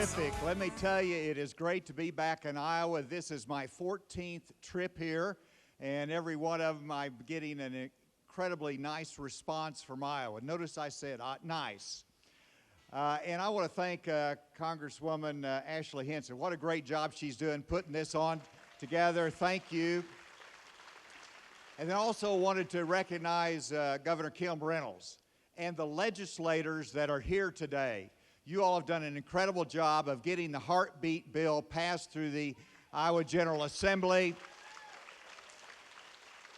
Terrific. Let me tell you, it is great to be back in Iowa. This is my 14th trip here, and every one of them I'm getting an incredibly nice response from Iowa. Notice I said nice. And I want to thank Congresswoman Ashley Hinson. What a great job she's doing putting this on together. Thank you. And then also wanted to recognize Governor Kim Reynolds and the legislators that are here today. You all have done an incredible job of getting the heartbeat bill passed through the Iowa General Assembly.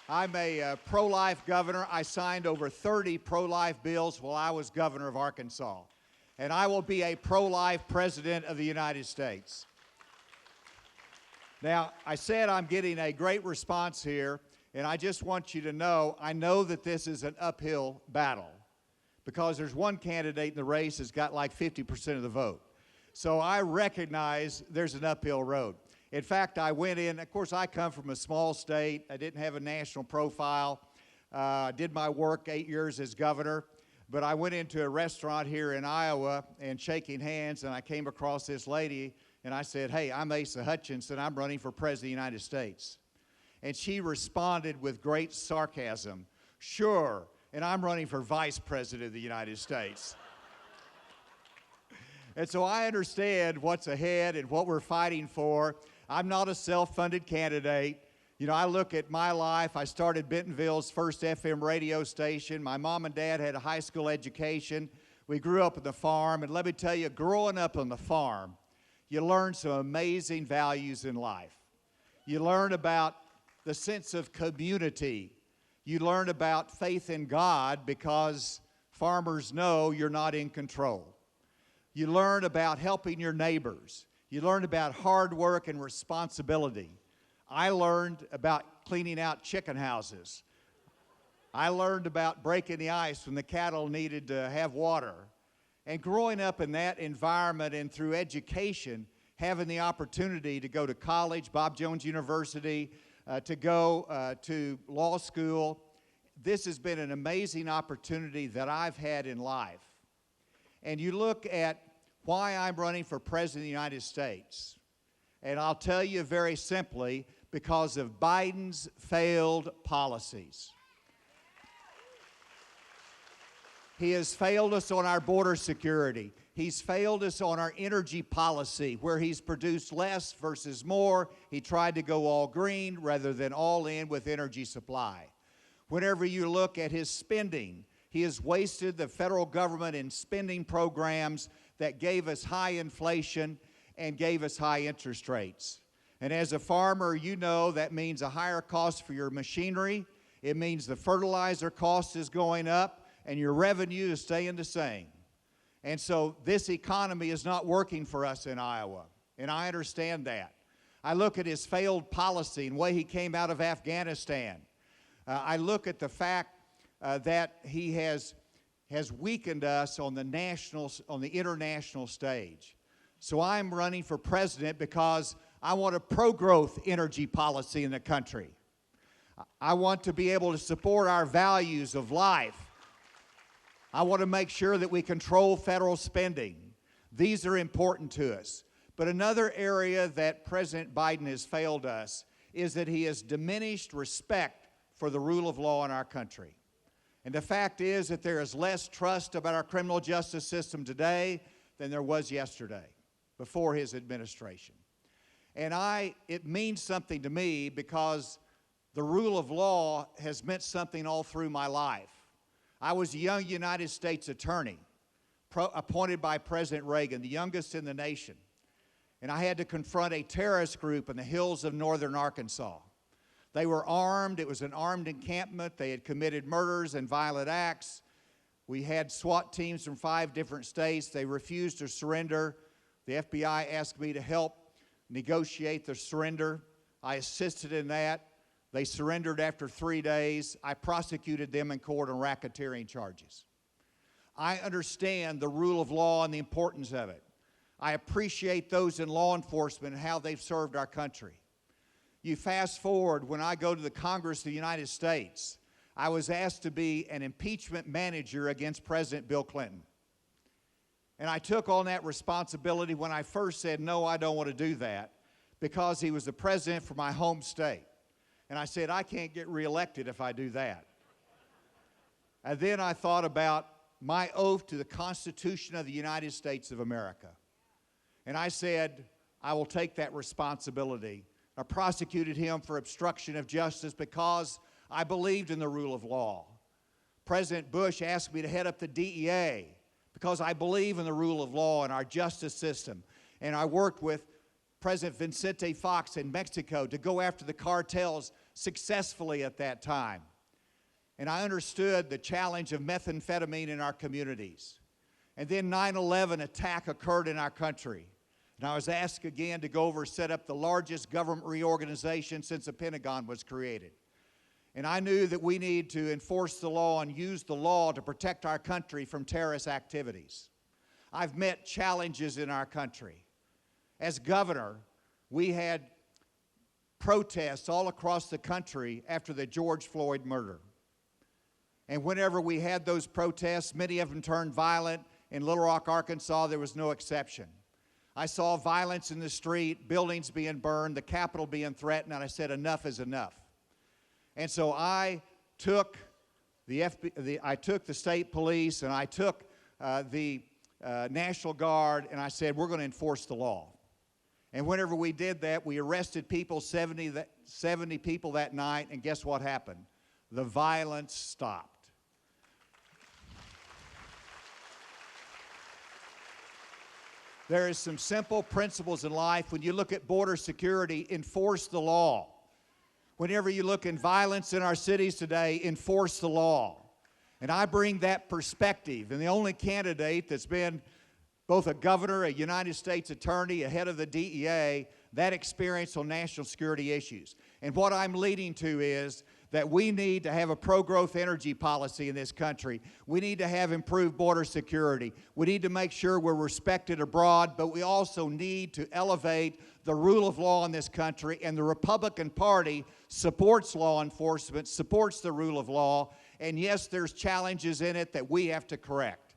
I'm a pro-life governor. I signed over 30 pro-life bills while I was governor of Arkansas. And I will be a pro-life president of the United States. Now, I said I'm getting a great response here, and I just want you to know, I know that this is an uphill battle, because there's one candidate in the race that's got like 50% of the vote. So I recognize there's an uphill road. In fact, I went in, of course, I come from a small state. I didn't have a national profile. I did my work 8 years as governor, but I went into a restaurant here in Iowa and shaking hands, and I came across this lady, and I said, "Hey, I'm Asa Hutchinson. I'm running for President of the United States." And she responded with great sarcasm, "Sure. And I'm running for Vice President of the United States." And so I understand what's ahead and what we're fighting for. I'm not a self-funded candidate. You know, I look at my life. I started Bentonville's first FM radio station. My mom and dad had a high school education. We grew up on the farm. And let me tell you, growing up on the farm, you learn some amazing values in life. You learn about the sense of community. You learn about faith in God because farmers know you're not in control. You learn about helping your neighbors. You learn about hard work and responsibility. I learned about cleaning out chicken houses. I learned about breaking the ice when the cattle needed to have water. And growing up in that environment and through education, having the opportunity to go to college, Bob Jones University, to go to law school. This has been an amazing opportunity that I've had in life. And you look at why I'm running for President of the United States. And I'll tell you very simply, because of Biden's failed policies. He has failed us on our border security. He's failed us on our energy policy, where he's produced less versus more. He tried to go all green rather than all in with energy supply. Whenever you look at his spending, he has wasted the federal government in spending programs that gave us high inflation and gave us high interest rates. And as a farmer, you know that means a higher cost for your machinery. It means the fertilizer cost is going up and your revenue is staying the same. And so this economy is not working for us in Iowa, and I understand that. I look at his failed policy and the way he came out of Afghanistan. I look at the fact that he has weakened us on the international stage. So I'm running for president because I want a pro-growth energy policy in the country. I want to be able to support our values of life. I want to make sure that we control federal spending. These are important to us. But another area that President Biden has failed us is that he has diminished respect for the rule of law in our country. And the fact is that there is less trust about our criminal justice system today than there was yesterday, before his administration. And it means something to me because the rule of law has meant something all through my life. I was a young United States attorney, appointed by President Reagan, the youngest in the nation. And I had to confront a terrorist group in the hills of northern Arkansas. They were armed. It was an armed encampment. They had committed murders and violent acts. We had SWAT teams from 5 different states. They refused to surrender. The FBI asked me to help negotiate their surrender. I assisted in that. They surrendered after 3 days. I prosecuted them in court on racketeering charges. I understand the rule of law and the importance of it. I appreciate those in law enforcement and how they've served our country. You fast forward, when I go to the Congress of the United States, I was asked to be an impeachment manager against President Bill Clinton. And I took on that responsibility when I first said, no, I don't want to do that, because he was the president for my home state. And I said, I can't get reelected if I do that. And then I thought about my oath to the Constitution of the United States of America. And I said, I will take that responsibility. I prosecuted him for obstruction of justice because I believed in the rule of law. President Bush asked me to head up the DEA because I believe in the rule of law and our justice system. And I worked with President Vicente Fox in Mexico to go after the cartels successfully at that time. And I understood the challenge of methamphetamine in our communities. And then 9/11 attack occurred in our country. And I was asked again to go over set up the largest government reorganization since the Pentagon was created. And I knew that we need to enforce the law and use the law to protect our country from terrorist activities. I've met challenges in our country. As governor, we had protests all across the country after the George Floyd murder. And whenever we had those protests, many of them turned violent. In Little Rock, Arkansas, there was no exception. I saw violence in the street, buildings being burned, the Capitol being threatened, and I said, enough is enough. And so I took the state police, and I took the National Guard, and I said, we're going to enforce the law. And whenever we did that, we arrested people, 70 people that night, and guess what happened? The violence stopped. There is some simple principles in life. When you look at border security, enforce the law. Whenever you look in violence in our cities today, enforce the law. And I bring that perspective. And the only candidate that's been both a governor, a United States attorney, a head of the DEA, that experience on national security issues. And what I'm leading to is that we need to have a pro-growth energy policy in this country. We need to have improved border security. We need to make sure we're respected abroad, but we also need to elevate the rule of law in this country, and the Republican Party supports law enforcement, supports the rule of law, and yes, there's challenges in it that we have to correct.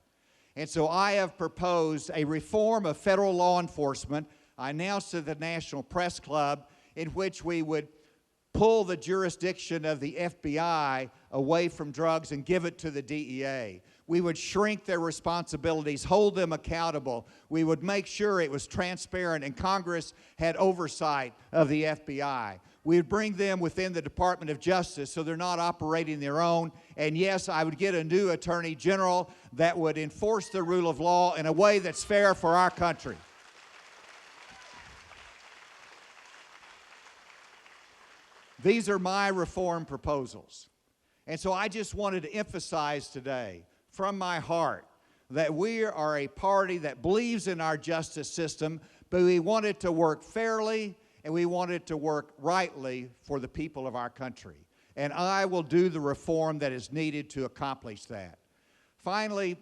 And so I have proposed a reform of federal law enforcement. I announced at the National Press Club in which we would pull the jurisdiction of the FBI away from drugs and give it to the DEA. We would shrink their responsibilities, hold them accountable. We would make sure it was transparent and Congress had oversight of the FBI. We would bring them within the Department of Justice so they're not operating their own. And yes, I would get a new Attorney General that would enforce the rule of law in a way that's fair for our country. These are my reform proposals. And so I just wanted to emphasize today from my heart that we are a party that believes in our justice system, but we want it to work fairly and we want it to work rightly for the people of our country. And I will do the reform that is needed to accomplish that. Finally,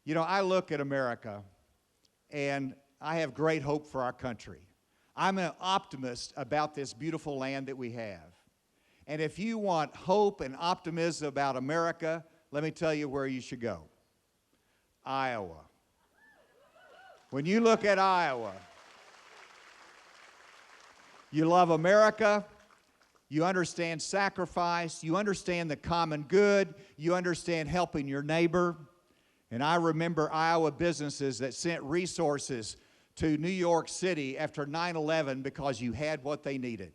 you know, I look at America and I have great hope for our country. I'm an optimist about this beautiful land that we have. And if you want hope and optimism about America, let me tell you where you should go. Iowa. When you look at Iowa, you love America, you understand sacrifice, you understand the common good, you understand helping your neighbor. And I remember Iowa businesses that sent resources to New York City after 9/11 because you had what they needed.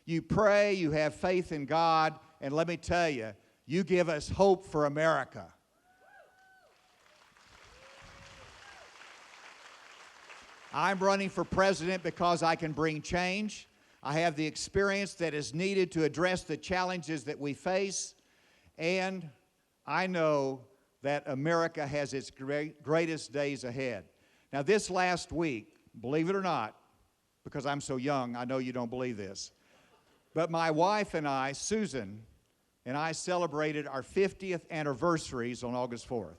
You pray, you have faith in God, and let me tell you, you give us hope for America. I'm running for president because I can bring change. I have the experience that is needed to address the challenges that we face, and I know that America has its greatest days ahead. Now, this last week, believe it or not, because I'm so young, I know you don't believe this, but my wife and I, Susan, and I celebrated our 50th anniversaries on August 4th.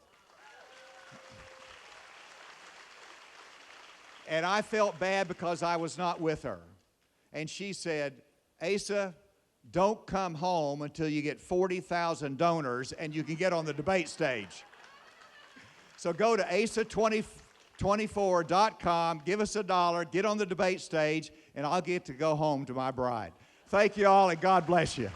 And I felt bad because I was not with her. And she said, Asa, don't come home until you get 40,000 donors and you can get on the debate stage. So go to asa24.com, give us $1, get on the debate stage, and I'll get to go home to my bride. Thank you all, and God bless you.